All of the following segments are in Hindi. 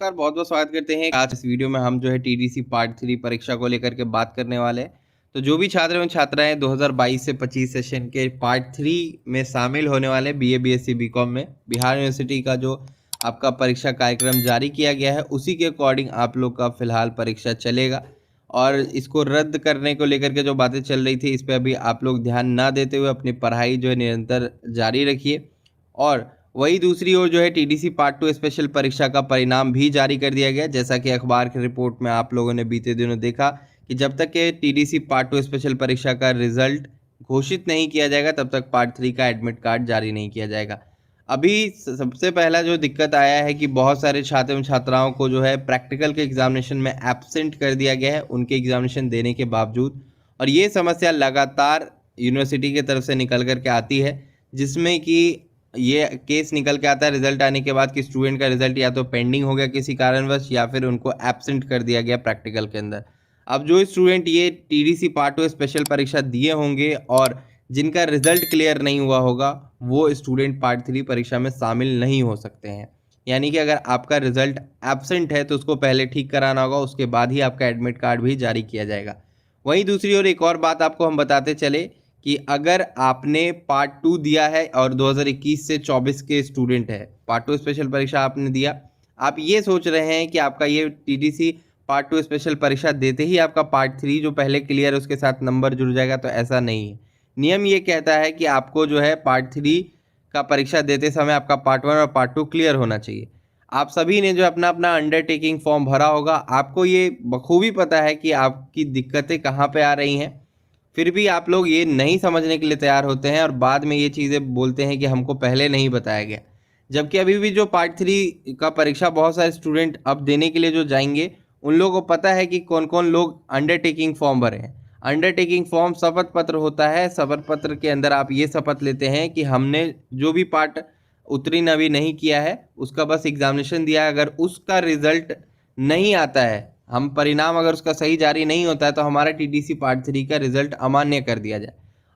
नमस्कार, बहुत बहुत स्वागत करते हैं। आज इस वीडियो में हम जो है टीडीसी पार्ट 3 परीक्षा को लेकर के बात करने वाले हैं। तो जो भी छात्र एवं छात्राएं 2022 से 25 सेशन के पार्ट 3 में शामिल होने वाले बीए बीएससी बीकॉम में बिहार यूनिवर्सिटी का जो आपका परीक्षा कार्यक्रम जारी किया गया है, उसी के अकॉर्डिंग आप लोग का फिलहाल परीक्षा चलेगा। और इसको रद्द करने को लेकर के जो बातें चल रही थी, इस पर अभी आप लोग ध्यान ना देते हुए अपनी पढ़ाई जो है निरंतर जारी रखिए। और वही दूसरी ओर जो है टीडीसी पार्ट 2 स्पेशल परीक्षा का परिणाम भी जारी कर दिया गया। जैसा कि अखबार की रिपोर्ट में आप लोगों ने बीते दिनों देखा कि जब तक के टीडीसी पार्ट 2 स्पेशल परीक्षा का रिजल्ट घोषित नहीं किया जाएगा, तब तक पार्ट 3 का एडमिट कार्ड जारी नहीं किया जाएगा। अभी सबसे पहला जो दिक्कत आया है कि बहुत सारे छात्र एवं छात्राओं को जो है प्रैक्टिकल के एग्जामिनेशन में एब्सेंट कर दिया गया है उनके एग्जामिनेशन देने के बावजूद। और ये समस्या लगातार यूनिवर्सिटी की तरफ से निकल कर के आती है, जिसमें कि ये केस निकल के आता है रिजल्ट आने के बाद कि स्टूडेंट का रिजल्ट या तो पेंडिंग हो गया किसी कारणवश, या फिर उनको एब्सेंट कर दिया गया प्रैक्टिकल के अंदर। अब जो स्टूडेंट ये टीडीसी पार्ट 2 स्पेशल परीक्षा दिए होंगे और जिनका रिजल्ट क्लियर नहीं हुआ होगा, वो स्टूडेंट पार्ट 3 परीक्षा में शामिल नहीं हो सकते हैं। यानी कि अगर आपका रिजल्ट एब्सेंट है तो उसको पहले ठीक कराना होगा, उसके बाद ही आपका एडमिट कार्ड भी जारी किया जाएगा। वहीं दूसरी ओर एक और बात आपको हम बताते चले कि अगर आपने पार्ट 2 दिया है और 2021 से 24 के स्टूडेंट है, पार्ट 2 स्पेशल परीक्षा आपने दिया, आप ये सोच रहे हैं कि आपका ये टीडीसी पार्ट 2 स्पेशल परीक्षा देते ही आपका पार्ट 3 जो पहले क्लियर है उसके साथ नंबर जुड़ जाएगा, तो ऐसा नहीं है। नियम ये कहता है कि आपको जो है पार्ट 3 का परीक्षा देते समय आपका पार्ट 1 और पार्ट 2 क्लियर होना चाहिए। आप सभी ने जो अपना अपना अंडरटेकिंग फॉर्म भरा होगा, आपको ये बखूबी पता है कि आपकी दिक्कतें कहाँ पे आ रही हैं। फिर भी आप लोग ये नहीं समझने के लिए तैयार होते हैं और बाद में ये चीज़ें बोलते हैं कि हमको पहले नहीं बताया गया। जबकि अभी भी जो पार्ट 3 का परीक्षा बहुत सारे स्टूडेंट अब देने के लिए जो जाएंगे, उन लोगों को पता है कि कौन कौन लोग अंडरटेकिंग फॉर्म भरे हैं। अंडरटेकिंग फॉर्म शपथ पत्र होता है। शपथ पत्र के अंदर आप ये शपथ लेते हैं कि हमने जो भी पार्ट उत्तीर्ण अभी नहीं किया है उसका बस एग्जामिनेशन दिया है। अगर उसका रिजल्ट नहीं आता है, हम परिणाम अगर उसका सही जारी नहीं होता है, तो हमारा टीडीसी पार्ट 3 का रिजल्ट अमान्य कर दिया जाए।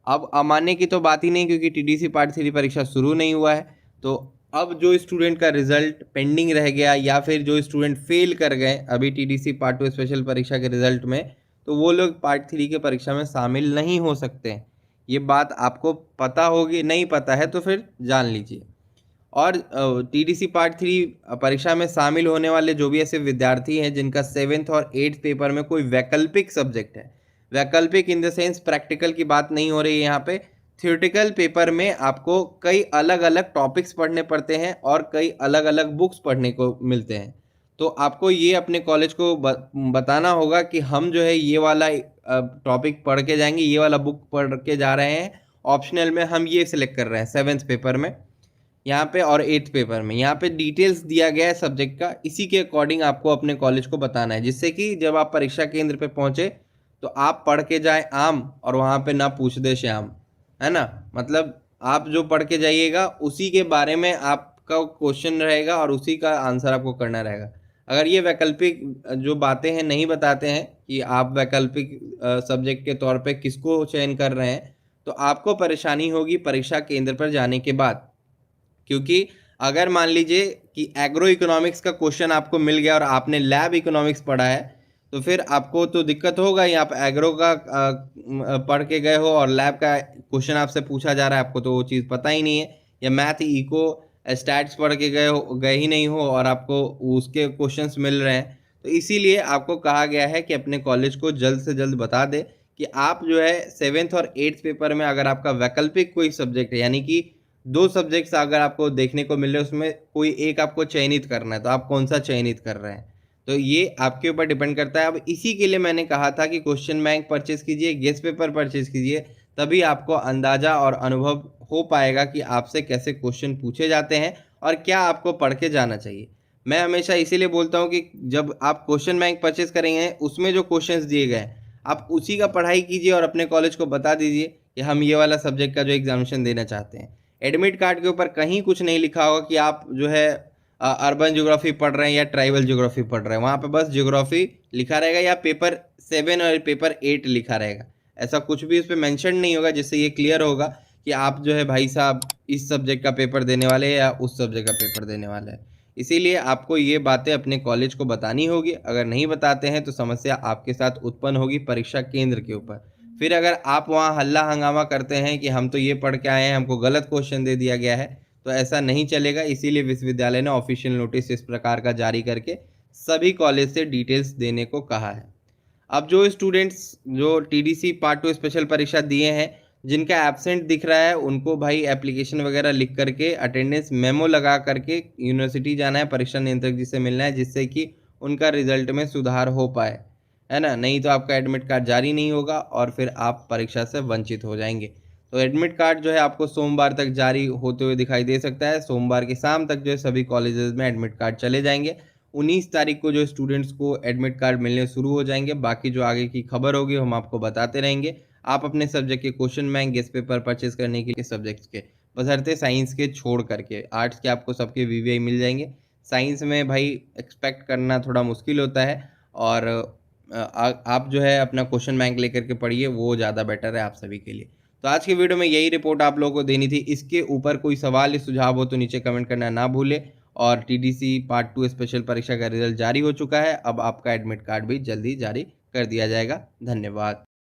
अब अमान्य की तो बात ही नहीं, क्योंकि टीडीसी पार्ट 3 परीक्षा शुरू नहीं हुआ है। तो अब जो स्टूडेंट का रिजल्ट पेंडिंग रह गया या फिर जो स्टूडेंट फेल कर गए अभी टीडीसी पार्ट 2 स्पेशल परीक्षा के रिजल्ट में, तो वो लोग पार्ट 3 के परीक्षा में शामिल नहीं हो सकते हैं। ये बात आपको पता होगी, नहीं पता है तो फिर जान लीजिए। और टीडीसी पार्ट 3 परीक्षा में शामिल होने वाले जो भी ऐसे विद्यार्थी हैं जिनका 7th और 8th पेपर में कोई वैकल्पिक सब्जेक्ट है, वैकल्पिक इन द सेंस प्रैक्टिकल की बात नहीं हो रही है यहाँ पे, थियोरेटिकल पेपर में आपको कई अलग अलग टॉपिक्स पढ़ने पड़ते हैं और कई अलग अलग बुक्स पढ़ने को मिलते हैं। तो आपको ये अपने कॉलेज को बताना होगा कि हम जो है ये वाला टॉपिक पढ़ के जाएंगे, ये वाला बुक पढ़ के जा रहे हैं, ऑप्शनल में हम ये सिलेक्ट कर रहे हैं 7th पेपर में यहाँ पे और 8th पेपर में। यहाँ पे डिटेल्स दिया गया है सब्जेक्ट का, इसी के अकॉर्डिंग आपको अपने कॉलेज को बताना है, जिससे कि जब आप परीक्षा केंद्र पे पहुँचे तो आप पढ़ के जाए आम और वहाँ पे ना पूछ दे श्याम, है ना। मतलब आप जो पढ़ के जाइएगा उसी के बारे में आपका क्वेश्चन रहेगा और उसी का आंसर आपको करना रहेगा। अगर ये वैकल्पिक जो बातें हैं नहीं बताते हैं कि आप वैकल्पिक सब्जेक्ट के तौर पे किसको चयन कर रहे हैं, तो आपको परेशानी होगी परीक्षा केंद्र पर जाने के बाद। क्योंकि अगर मान लीजिए कि एग्रो इकोनॉमिक्स का क्वेश्चन आपको मिल गया और आपने लैब इकोनॉमिक्स पढ़ा है, तो फिर आपको तो दिक्कत होगा ही। आप एग्रो का पढ़ के गए हो और लैब का क्वेश्चन आपसे पूछा जा रहा है, आपको तो वो चीज़ पता ही नहीं है, या मैथ इको स्टैट्स पढ़ के गए ही नहीं हो और आपको उसके क्वेश्चंस मिल रहे हैं। तो इसीलिए आपको कहा गया है कि अपने कॉलेज को जल्द से जल्द बता दे कि आप जो है 7th और 8th पेपर में अगर आपका वैकल्पिक कोई सब्जेक्ट है, यानी कि 2 सब्जेक्ट्स अगर आपको देखने को मिल रहे हैं, उसमें कोई एक आपको चयनित करना है, तो आप कौन सा चयनित कर रहे हैं, तो ये आपके ऊपर डिपेंड करता है। अब इसी के लिए मैंने कहा था कि क्वेश्चन बैंक परचेज कीजिए, गेस्ट पेपर परचेज कीजिए, तभी आपको अंदाजा और अनुभव हो पाएगा कि आपसे कैसे क्वेश्चन पूछे जाते हैं और क्या आपको पढ़ के जाना चाहिए। मैं हमेशा इसीलिए बोलता हूँ कि जब आप क्वेश्चन बैंक परचेज करेंगे, उसमें जो क्वेश्चंस दिए गए आप उसी का पढ़ाई कीजिए और अपने कॉलेज को बता दीजिए कि हम ये वाला सब्जेक्ट का जो एग्जामिनेशन देना चाहते हैं। एडमिट कार्ड के ऊपर कहीं कुछ नहीं लिखा होगा कि आप जो है अर्बन ज्योग्राफी पढ़ रहे हैं या ट्राइबल ज्योग्राफी पढ़ रहे हैं। वहाँ पे बस ज्योग्राफी लिखा रहेगा या पेपर 7 और पेपर 8 लिखा रहेगा। ऐसा कुछ भी उस पर मैंशन नहीं होगा, जिससे ये क्लियर होगा कि आप जो है भाई साहब इस सब्जेक्ट का पेपर देने वाले हैं या उस सब्जेक्ट का पेपर देने वाले हैं। इसीलिए आपको ये बातें अपने कॉलेज को बतानी होगी। अगर नहीं बताते हैं तो समस्या आपके साथ उत्पन्न होगी परीक्षा केंद्र के ऊपर। फिर अगर आप वहाँ हल्ला हंगामा करते हैं कि हम तो ये पढ़ के आए हैं, हमको गलत क्वेश्चन दे दिया गया है, तो ऐसा नहीं चलेगा। इसीलिए विश्वविद्यालय ने ऑफिशियल नोटिस इस प्रकार का जारी करके सभी कॉलेज से डिटेल्स देने को कहा है। अब जो स्टूडेंट्स जो टीडीसी पार्ट 2 स्पेशल परीक्षा दिए हैं, जिनका एब्सेंट दिख रहा है, उनको भाई एप्लीकेशन वगैरह लिख करके अटेंडेंस मेमो लगा करके यूनिवर्सिटी जाना है, परीक्षा नियंत्रक जी से मिलना है, जिससे कि उनका रिजल्ट में सुधार हो पाए, है ना? नहीं तो आपका एडमिट कार्ड जारी नहीं होगा और फिर आप परीक्षा से वंचित हो जाएंगे। तो एडमिट कार्ड जो है आपको सोमवार तक जारी होते हुए दिखाई दे सकता है। सोमवार की शाम तक जो है सभी कॉलेजेस में एडमिट कार्ड चले जाएंगे। 19 तारीख को जो स्टूडेंट्स को एडमिट कार्ड मिलने शुरू हो जाएंगे। बाकी जो आगे की खबर होगी हम आपको बताते रहेंगे। आप अपने सब्जेक्ट के question bank guest paper purchase करने के लिए सब्जेक्ट्स के बशर्ते साइंस के छोड़ करके, आर्ट्स के आपको सबके वीवीआई मिल जाएंगे। साइंस में भाई एक्सपेक्ट करना थोड़ा मुश्किल होता है और आप जो है अपना क्वेश्चन बैंक लेकर के पढ़िए, वो ज़्यादा बेटर है आप सभी के लिए। तो आज की वीडियो में यही रिपोर्ट आप लोगों को देनी थी। इसके ऊपर कोई सवाल या सुझाव हो तो नीचे कमेंट करना ना भूलें। और टीडीसी पार्ट 2 स्पेशल परीक्षा का रिजल्ट जारी हो चुका है। अब आपका एडमिट कार्ड भी जल्दी जारी कर दिया जाएगा। धन्यवाद।